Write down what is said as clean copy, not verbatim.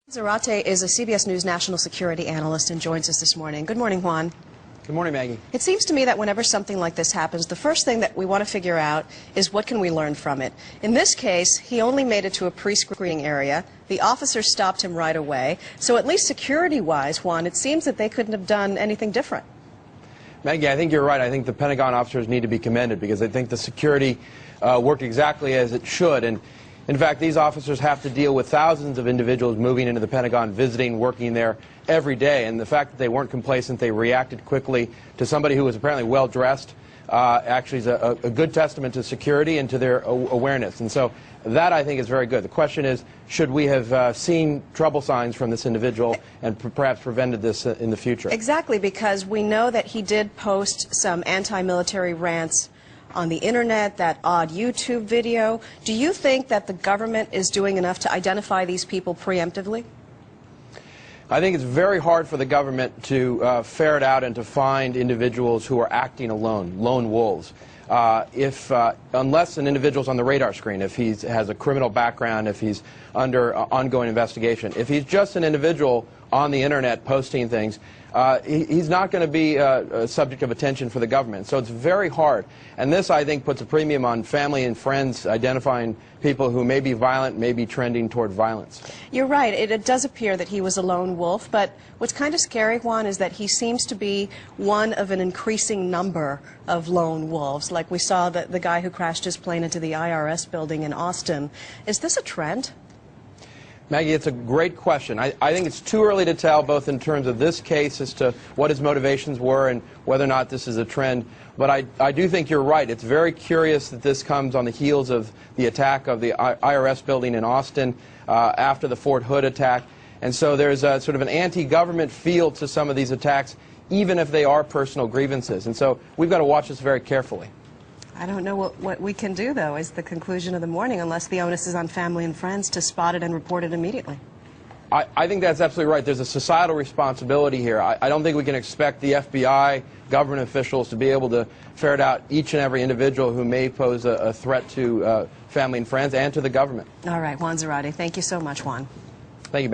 Zarate is a CBS News national security analyst and joins us this morning. Good morning, Juan. Good morning, Maggie. It seems to me that whenever something like this happens, the first thing that we want to figure out is what can we learn from it. In this case, he only made it to a pre-screening area. The officer stopped him right away. So at least security-wise, Juan, it seems that they couldn't have done anything different. Maggie, I think you're right. I think the Pentagon officers need to be commended because I think the security worked exactly as it should. And in fact, these officers have to deal with thousands of individuals moving into the Pentagon, visiting, working there every day. And the fact that they weren't complacent, they reacted quickly to somebody who was apparently well-dressed, actually is a good testament to security and to their awareness. And so that, I think, is very good. The question is, should we have seen trouble signs from this individual and perhaps prevented this in the future? Exactly, because we know that he did post some anti-military rants on the internet, that odd YouTube video. Do you think that the government is doing enough to identify these people preemptively? I think it's very hard for the government to ferret out and to find individuals who are acting alone, lone wolves. Unless an individual's on the radar screen, if he has a criminal background, if he's under ongoing investigation, if he's just an individual on the internet posting things, he's not going to be a subject of attention for the government. So it's very hard. And this, I think, puts a premium on family and friends identifying people who may be violent, may be trending toward violence. You're right. It does appear that he was a lone wolf. But what's kind of scary, Juan, is that he seems to be one of an increasing number of lone wolves. Like we saw the guy who crashed his plane into the IRS building in Austin. Is this a trend? Maggie, it's a great question. I think it's too early to tell, both in terms of this case as to what his motivations were and whether or not this is a trend. But I do think you're right. It's very curious that this comes on the heels of the attack of the IRS building in Austin, after the Fort Hood attack. And so there's a sort of an anti-government feel to some of these attacks, even if they are personal grievances. And so we've got to watch this very carefully. I don't know what we can do, though, is the conclusion of the morning, unless the onus is on family and friends to spot it and report it immediately. I think that's absolutely right. There's a societal responsibility here. I don't think we can expect the FBI, government officials, to be able to ferret out each and every individual who may pose a threat to family and friends and to the government. All right, Juan Zarate. Thank you so much, Juan. Thank you, ma'am.